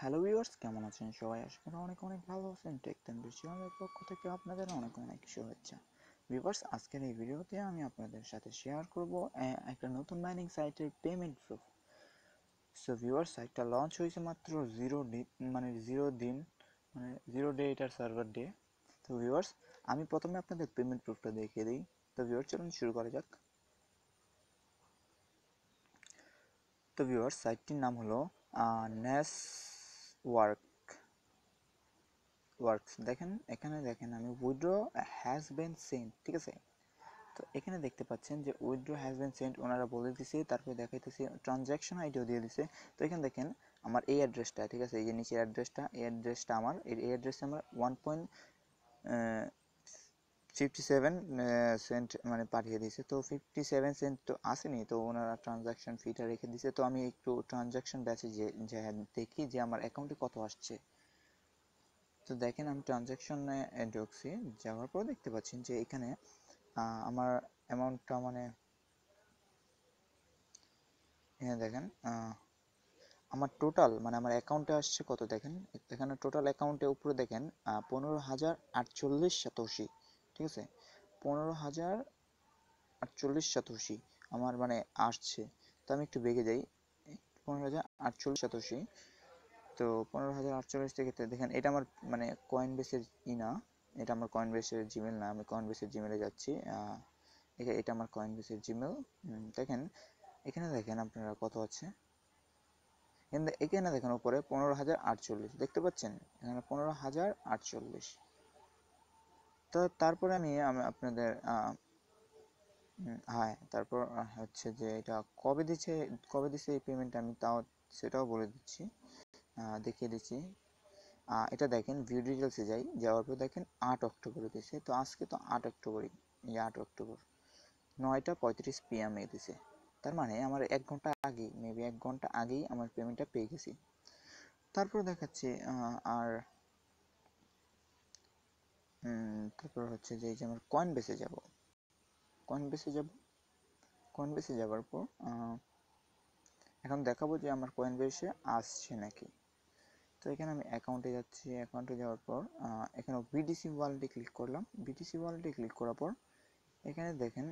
Hello viewers, কেমন আছেন সবাই? আশা করি অনেক অনেক ভালো আছেন। টেক চ্যানেলের পক্ষ থেকে আপনাদের অনেক অনেক শুভেচ্ছা। ভিউয়ার্স, আজকের এই ভিডিওতে আমি আপনাদের সাথে শেয়ার করব একটা নতুন মাইনিং সাইটের পেমেন্ট প্রুফ। সো ভিউয়ার্স, সাইটটা লঞ্চ হয়েছে মাত্র জিরো ডে এটার সার্ভার ডে। তো ভিউয়ার্স, আমি প্রথমে আপনাদের পেমেন্ট প্রুফটা দেখিয়ে দিই। তো ভিউয়ার্স, চলুন শুরু করা যাক। তো ভিউয়ার্স, সাইটটির নাম হলো নেস ওয়ার্কস। এখানে দেখেন আমি উইথড্র হ্যাজ বিন সেন্ট, ঠিক আছে। তো এখানে দেখতে পাচ্ছেন যে উইথড্র হ্যাজ বিন সেন্ট ওনারা বলে দিছে, তারপরে দেখাইতেছে ট্রানজ্যাকশন আইডিও দিয়ে দিছে। তো এখানে দেখেন আমার এই অ্যাড্রেসটা, ঠিক আছে, এই যে নিচে এই অ্যাড্রেসটা আমার এই অ্যাড্রেসে আমার 1.57 সেন্ট মানে পাঠিয়ে দিয়েছে। তো 57 সেন্ট তো আসেনি, তো ওনারা ট্রানজ্যাকশন ফিটা রেখে দিছে। তো আমি একটু ট্রানজ্যাকশন ব্যাচে যে দেখি যে আমার অ্যাকাউন্টে কত আসছে। তো দেখেন আমি ট্রানজ্যাকশনে ঢুকছি, যাওয়ার পর দেখতে পাচ্ছেন যে এখানে আমার অ্যামাউন্টটা মানে এখানে দেখেন আমার টোটাল মানে আমার অ্যাকাউন্টে আসছে কত দেখেন। এখানে টোটাল অ্যাকাউন্টে উপরে দেখেন 15,048 ঠিক আছে, 15,048 আমার মানে আসছে। তো আমি একটু বেগে যাই, 15,048। তো 15,048 থেকে দেখেন এটা আমার মানে কয়েন বেসের না, এটা আমার কয়েন বেসের জিমেল না, আমি কয়েন বেসের জিমেলে যাচ্ছি। এটা আমার কয়েন বেসের জিমেল। দেখেন এখানে দেখেন আপনারা কত আছে, এখানে দেখেন উপরে 15,048 দেখতে পাচ্ছেন, এখানে 15,048। তো তারপরে আমি আপনাদের হ্যাঁ, তারপর হচ্ছে যে এটা কবে দিছে এই পেমেন্ট আমি তাও সেটাও বলে দিচ্ছি, দেখিয়ে দিচ্ছি। এটা দেখেন ভিউ ডিটেলসে যাওয়ার পর দেখেন 8 অক্টোবরে দিছে। তো আজকে তো 8 অক্টোবরই, এই 8 অক্টোবর 9:35 PM দিছে। তার মানে আমার 1 ঘন্টা আগেই, মেবি 1 ঘন্টা আগেই আমার পেমেন্টটা পেয়ে গেছি। তারপর দেখাচ্ছি আর তারপর হচ্ছে যে এই যে আমার কয়েন বেসে যাব কয়েন বেসে যাওয়ার পর এখন দেখাবো যে আমার কয়েন বেসে আসছে নাকি। তো এখানে আমি অ্যাকাউন্টে যাচ্ছি, অ্যাকাউন্টে যাওয়ার পর এখানে বিটিসি ওয়ালেটে ক্লিক করলাম। বিটিসি ওয়ালেটে ক্লিক করার পর এখানে দেখেন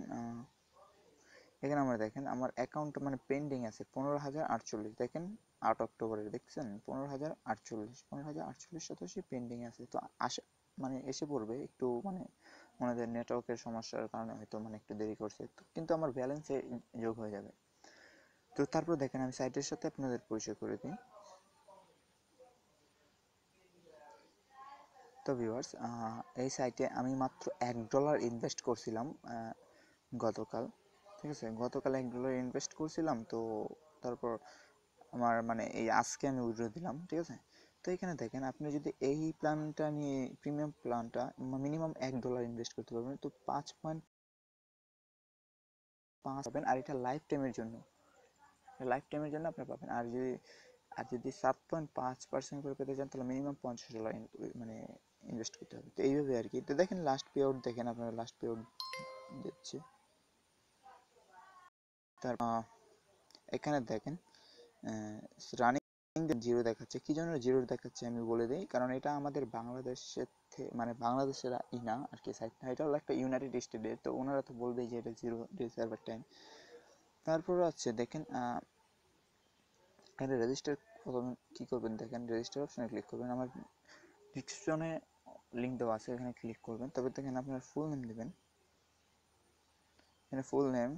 এখানে আমরা দেখেন আমার অ্যাকাউন্ট মানে পেন্ডিং আছে 15,048 দেখেন, 8 অক্টোবরের দেখছেন 15,048 পেন্ডিং আছে। তো আসে মানে এসে পড়বে একটু মানে ওনাদের নেটওয়ার্কের সমস্যার কারণে হয়তো মানে একটু দেরি করছে, তো কিন্তু আমার ব্যালেন্সে যোগ হয়ে যাবে। তো তারপর দেখেন আমি সাইটের সাথে আপনাদের পরিচয় করে দিই। তো ভিউয়ার্স, এই সাইটে আমি মাত্র $1 ইনভেস্ট করছিলাম গতকাল, ঠিক আছে, গতকাল $1 ইনভেস্ট করছিলাম। তো তারপর আমার মানে এই আজকে আমি উইথড্র দিলাম, ঠিক আছে। তো এখানে দেখেন আপনি যদি এই প্ল্যানটা নিয়ে প্রিমিয়াম প্ল্যানটা মিনিমাম $1 ইনভেস্ট করতে পারবেন, তো 5.5 পাবেন। আর এটা লাইফ টাইমের জন্য আপনি পাবেন। আর যদি 7.5% করে পেতে চান তাহলে মিনিমাম $50 মানে ইনভেস্ট করতে হবে। তো এইভাবে আর কি। তো দেখেন লাস্ট পে আউট, দেখেন আপনারা লাস্ট পে আউট দিচ্ছে। তার এখানে দেখেন রানিং জিরো দেখাচ্ছে। কি জন্য জিরো দেখাচ্ছে আমি বলে দিই, কারণ এটা আমাদের বাংলাদেশের মানে বাংলাদেশের না আর কি সাইট না, এটা হলো একটা ইউনাইটেড স্টেটের। তো ওনারা তো বলবেই যে এটা জিরো ডে সার্ভার টাইম। তারপর আছে দেখেন এখানে রেজিস্টার কি করবেন, দেখেন রেজিস্টার অপশনে ক্লিক করবেন। আমার ডিসক্রিপশনে লিঙ্ক দেওয়া আছে, এখানে ক্লিক করবেন। তবে দেখেন আপনার ফুল নেম দেবেন, এখানে ফুল নেম,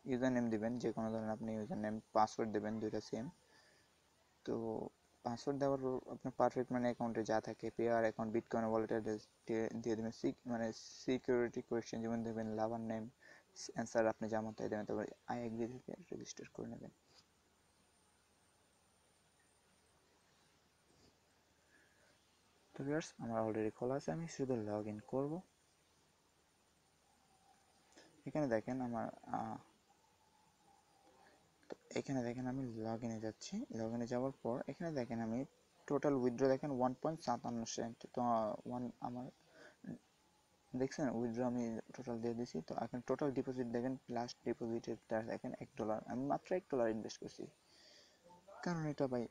ইউজার নেম দেবেন যে কোনো ধরনের আপনি ইউজার নেম, পাসওয়ার্ড দেবেন দুইটা সেম। তো পাসওয়ার্ড দেওয়ার পর আপনার পারফেক্ট মানে অ্যাকাউন্টে যা থাকে, pair account, bitcoin wallet address দিয়ে দেবেন। মানে সিকিউরিটি কোয়েশ্চেন যেমন দেবেন লাভার নেম, অ্যান্সার আপনি যেমন তাই দেবেন। তারপরে আই এগ্রি থেকে রেজিস্টার করে নেবেন। তো ভিউয়ার্স, আমার অলরেডি খোলা আছে, আমি শুধু লগ ইন করবো। এখানে দেখেন আমার আমি লগ ইনে যাচ্ছি। লগ ইনে যাওয়ার পর এখানে দেখেন আমি টোটাল উইথড্র দেখেন 1.57 সেন্ট। তো আমার দেখছেন উইথড্র আমি টোটাল দিয়ে দিছি। তো এখন টোটাল ডিপোজিট দেখেন, লাস্ট ডিপোজিটের দেখেন $1, আমি মাত্র $1 ইনভেস্ট করছি, কারণ এটা ভাই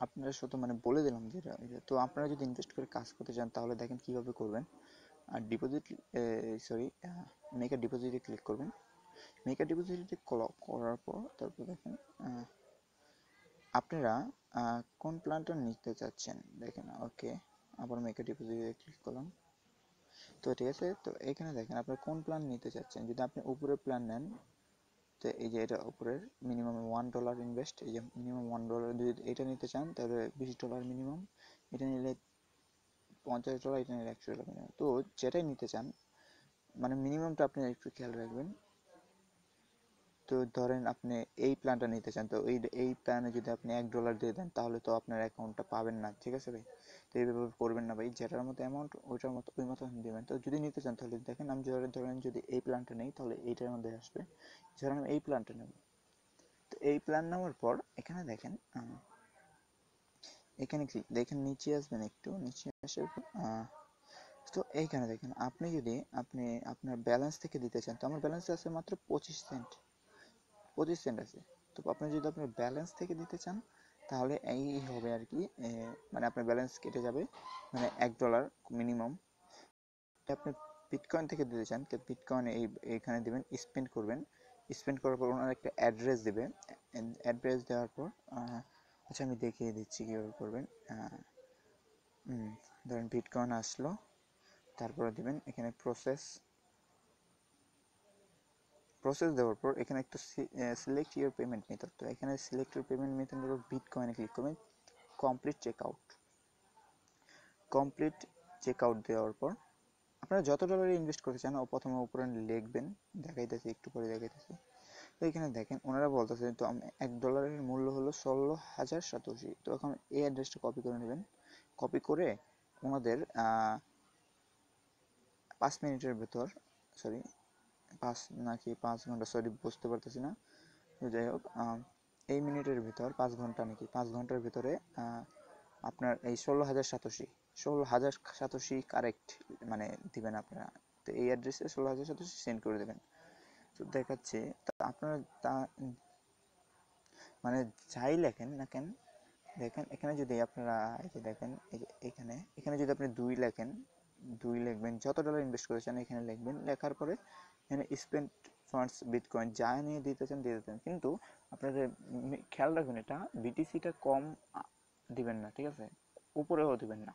আপনারা শুধু মানে বলে দিলাম যে তো আপনারা যদি ইনভেস্ট করে কাজ করতে চান তাহলে দেখেন কিভাবে করবেন। আর ডিপোজিট, সরি, মেক আ ডিপোজিটে ক্লিক করবেন। মেক আ ডিপোজিটে করার পর তারপর দেখেন আপনারা কোন প্ল্যানটা নিতে চাচ্ছেন দেখেন। ওকে, আবার মেক আ ডিপোজিটে ক্লিক করলাম। তো ঠিক আছে, তো এখানে দেখেন আপনার কোন প্ল্যান নিতে চাচ্ছেন। যদি আপনি উপরের প্ল্যান নেন, তো এই যে এটা উপরের মিনিমাম $1 ইনভেস্ট, এই যে মিনিমাম $1, যদি এটা নিতে চান তাহলে $20 মিনিমাম, এটা নিলে $50, এটা নিলে $100 মিনিমাম। তো যেটাই নিতে চান মানে মিনিমামটা আপনি একটু খেয়াল রাখবেন। তো ধরেন আপনি এই প্ল্যানটা নিতে চান, তো এই প্ল্যানে যদি আপনি $1 দিয়ে দেন তাহলে তো আপনার অ্যাকাউন্টটা পাবেন না, ঠিক আছে ভাই? তো এইভাবে করবেন না ভাই, যেটার মতো অ্যামাউন্ট ওইটার মতো ওই মতো দেবেন। তো যদি নিতে চান তাহলে দেখেন, আমি ধরেন যদি এই প্ল্যানটা নেই তাহলে এইটার মধ্যে আসবে। ধরেন আমি এই প্ল্যানটা নেব, তো এই প্ল্যান নেওয়ার পর এখানে দেখেন এখানে দেখেন নিচে আসবেন, একটু নিচে আসার পর তো এইখানে দেখেন আপনি আপনার ব্যালেন্স থেকে দিতে চান, তো আমার ব্যালেন্স আছে মাত্র 25 সেন্ট আছে। তো আপনি যদি আপনার ব্যালেন্স থেকে দিতে চান তাহলে এই হবে আর কি, মানে আপনার ব্যালেন্স কেটে যাবে, মানে $1 মিনিমাম। আপনি বিটকয়েন থেকে দিতে চান, তো বিটকয়েন এইখানে দিবেন, স্পেন্ড করবেন। স্পেন্ড করার পর ওনার একটা অ্যাড্রেস দেবে। অ্যাড্রেস দেওয়ার পর আচ্ছা আমি দেখিয়ে দিচ্ছি কীভাবে করবেন। ধরেন বিটকয়েন আসলো, তারপরে দিবেন এখানে প্রসেস দেওয়ার পর এখানে একটু সিলেক্ট ইউর পেমেন্ট মেথড, তো এখানে সিলেক্ট ইউর পেমেন্ট মেথড বিটকয়েনে ক্লিক করবেন। কমপ্লিট চেক আউট দেওয়ার পর আপনারা যত ডলারে ইনভেস্ট করতে চান প্রথমে উপরে লিখবেন, দেখাইতেছি একটু পরে দেখাইতেছি। তো এখানে দেখেন ওনারা বলতেছে তো $1 মূল্য হলো 16,087। তো এখন এই অ্যাড্রেসটা কপি করে নেবেন। কপি করে ওনাদের 5 মিনিটের ভেতর, সরি 5 নাকি 5 ঘন্টা, সরি বুঝতে পারতেছি না। তো যাই হোক, এই মিনিটের ভিতর 5 ঘন্টা নাকি 5 ঘন্টার ভিতরে আপনার এই 16,087 কারেক্ট মানে দিবেন আপনারা। তো এই অ্যাড্রেসে 16,087 সেন্ড করে দেবেন। তো দেখাচ্ছে তা আপনারা তা মানে যাই লেখেন না কেন, দেখেন এখানে যদি আপনারা এই যে দেখেন এই যে এখানে যদি আপনি 2 লেখেন, 2 লিখবেন, যত ডলার ইনভেস্ট করেছেন এখানে লিখবেন। লেখার পরে এখানে স্পেন্ড ফান্ডস বিটকয়েন যা নিয়ে দিতে চান দিয়ে দিতেন, কিন্তু আপনাদের খেয়াল রাখবেন এটা বিটিসিটা কম দিবেন না, ঠিক আছে? উপরেও দিবেন না,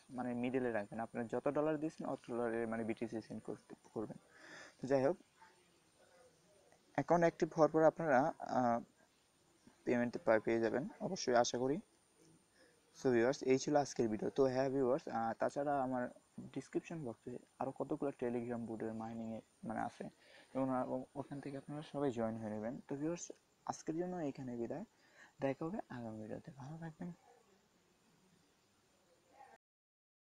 মানে মিডলে রাখবেন। আপনার যত ডলার দিয়েছেন অত ডলারের মানে বিটিসি সেন্ড করবেন। তো যাই হোক, অ্যাকাউন্ট অ্যাক্টিভ হওয়ার পর আপনারা পেমেন্ট পেয়ে যাবেন অবশ্যই, আশা করি। সো ভিউয়ার্স, এই ছিল আজকের ভিডিও। তো হ্যাঁ ভিউয়ার্স, তাছাড়া আমার ডিসক্রিপশন বক্সে আরও কতগুলো টেলিগ্রাম বোর্ডের মাইনিংয়ে মানে আছে, এবং ওখান থেকে আপনারা সবাই জয়েন হয়ে নেবেন। তো ভিউয়ার্স, আজকের জন্য এখানে বিদায়, দেখা হবে আগামী ভিডিওতে। ভালো থাকবেন।